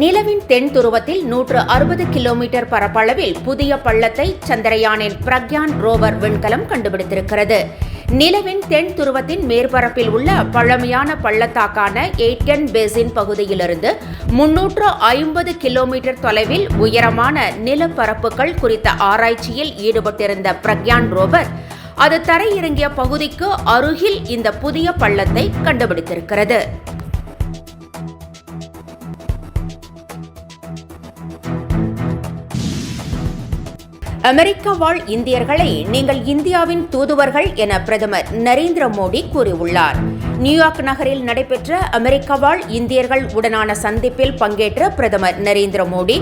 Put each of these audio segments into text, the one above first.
நிலவின் தென் துருவத்தில் 160 கிலோமீட்டர் பரப்பளவில் புதிய பள்ளத்தை சந்திரயானின் பிரக்யான் ரோவர் விண்கலம் கண்டுபிடித்திருக்கிறது. நிலவின் தென் துருவத்தின் மேற்பரப்பில் உள்ள பழமையான பள்ளத்தாக்கான எய்ட்கன் பேசின் பகுதியிலிருந்து 350 கிலோமீட்டர் தொலைவில் உயரமான நிலப்பரப்புகள் குறித்த ஆராய்ச்சியில் ஈடுபட்டிருந்த பிரக்யான் ரோவர் அது தரையிறங்கிய பகுதிக்கு அருகில் இந்த புதிய பள்ளத்தை கண்டுபிடித்திருக்கிறது. அமெரிக்க வாழ் இந்தியர்களை நீங்கள் இந்தியாவின் தூதுவர்கள் என பிரதமர் நரேந்திர மோடி கூறியுள்ளார். நியூயார்க் நகரில் நடைபெற்ற அமெரிக்க வாழ் இந்தியர்கள் உடனான சந்திப்பில் பங்கேற்ற பிரதமர் நரேந்திர மோடி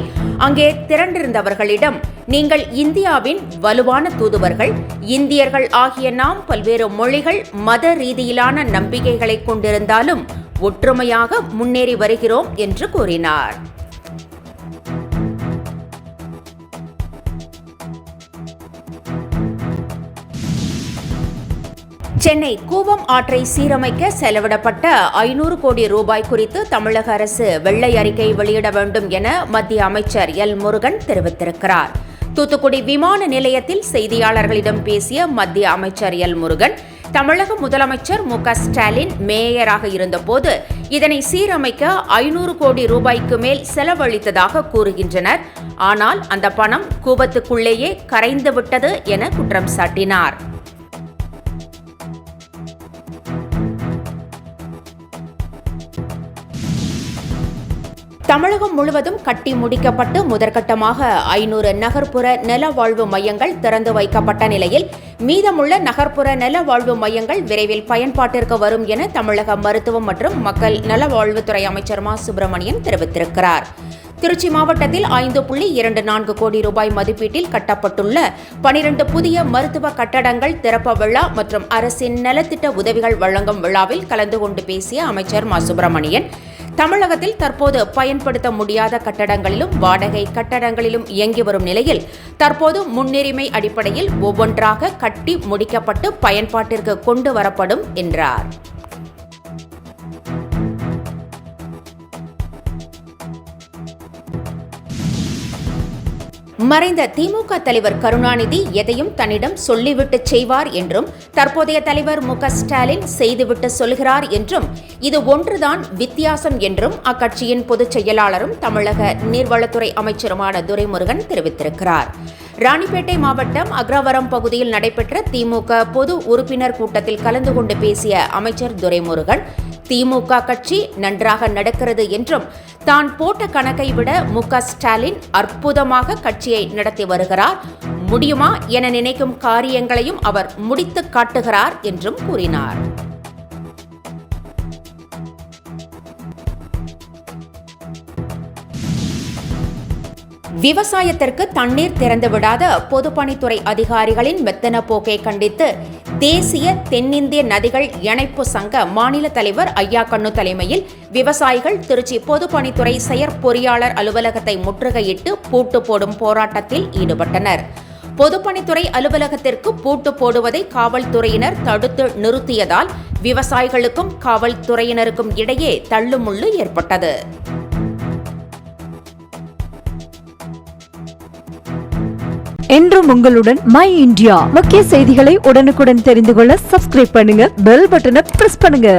அங்கே திரண்டிருந்தவர்களிடம், நீங்கள் இந்தியாவின் வலுவான தூதுவர்கள், இந்தியர்கள் ஆகிய நாம் பல்வேறு மொழிகள், மத ரீதியிலான நம்பிக்கைகளை கொண்டிருந்தாலும் ஒற்றுமையாக முன்னேறி வருகிறோம் என்று கூறினார். சென்னை கூவம் ஆற்றை சீரமைக்க செலவிடப்பட்ட 500 கோடி ரூபாய் குறித்து தமிழக அரசு வெள்ளை அறிக்கை வெளியிட வேண்டும் என மத்திய அமைச்சர் எல் முருகன் தெரிவித்திருக்கிறார். தூத்துக்குடி விமான நிலையத்தில் செய்தியாளர்களிடம் பேசிய மத்திய அமைச்சர் எல் முருகன், தமிழக முதலமைச்சர் மு.க. ஸ்டாலின் மேயராக இருந்தபோது இதனை சீரமைக்க 500 கோடி ரூபாய்க்கு மேல் செலவழித்ததாக கூறுகின்றனர். ஆனால் அந்த பணம் கூவத்துக்குள்ளேயே கரைந்துவிட்டது என குற்றம் சாட்டினார். தமிழகம் முழுவதும் கட்டி முடிக்கப்பட்டு முதற்கட்டமாக 500 நகர்ப்புற நலவாழ்வு மையங்கள் திறந்து வைக்கப்பட்ட நிலையில் மீதமுள்ள நகர்ப்புற நலவாழ்வு மையங்கள் விரைவில் பயன்பாட்டிற்கு வரும் என தமிழக மருத்துவம் மற்றும் மக்கள் நலவாழ்வுத்துறை அமைச்சர் மா. சுப்பிரமணியன் தெரிவித்திருக்கிறார். திருச்சி மாவட்டத்தில் 5.24 கோடி ரூபாய் மதிப்பீட்டில் கட்டப்பட்டுள்ள 12 புதிய மருத்துவ கட்டடங்கள் திறப்பு விழா மற்றும் அரசின் நலத்திட்ட உதவிகள் வழங்கும் விழாவில் கலந்து கொண்டு பேசிய அமைச்சர் மா. சுப்பிரமணியன், தமிழகத்தில் தற்போது பயன்படுத்த முடியாத கட்டடங்களிலும் வாடகை கட்டடங்களிலும் இயங்கி வரும் நிலையில் தற்போது முன்னுரிமை அடிப்படையில் ஒவ்வொன்றாக கட்டி முடிக்கப்பட்டு பயன்பாட்டிற்கு கொண்டு வரப்படும் என்றார். மறைந்த திமுக தலைவர் கருணாநிதி எதையும் தன்னிடம் சொல்லிவிட்டு செய்வார் என்றும், தற்போதைய தலைவர் மு.க. ஸ்டாலின் செய்துவிட்டு சொல்கிறார் என்றும், இது ஒன்றுதான் வித்தியாசம் என்றும் அக்கட்சியின் பொதுச் செயலாளரும் தமிழக நீர்வளத்துறை அமைச்சருமான துரைமுருகன் தெரிவித்திருக்கிறார். ராணிப்பேட்டை மாவட்டம் அக்ரவரம் பகுதியில் நடைபெற்ற திமுக பொது உறுப்பினர் கூட்டத்தில் கலந்து கொண்டு பேசிய அமைச்சர் துரைமுருகன், திமுக கட்சி நன்றாக நடக்கிறது என்றும், தான் போட்ட கணக்கை விட மு.க. ஸ்டாலின் அற்புதமாக கட்சியை நடத்தி வருகிறார், முடியுமா என நினைக்கும் காரியங்களையும் அவர் முடித்து காட்டுகிறார் என்றும் கூறினார். விவசாயத்திற்கு தண்ணீர் திறந்துவிடாத பொதுப்பணித்துறை அதிகாரிகளின் மெத்தன போக்கை கண்டித்து தேசிய தென்னிந்திய நதிகள் இணைப்பு சங்க மாநில தலைவர் ஐயா கண்ணு தலைமையில் விவசாயிகள் திருச்சி பொதுப்பணித்துறை செயற்பொறியாளர் அலுவலகத்தை முற்றுகையிட்டு பூட்டு போடும் போராட்டத்தில் ஈடுபட்டனர். பொதுப்பணித்துறை அலுவலகத்திற்கு பூட்டு போடுவதை காவல்துறையினர் தடுத்து நிறுத்தியதால் விவசாயிகளுக்கும் காவல்துறையினருக்கும் இடையே தள்ளுமுள்ளு ஏற்பட்டது. என்றும் உங்களுடன் மை இந்தியா. முக்கிய செய்திகளை உடனுக்குடன் தெரிந்து கொள்ள சப்ஸ்கிரைப் பண்ணுங்க, பெல் பட்டனை பிரஸ் பண்ணுங்க.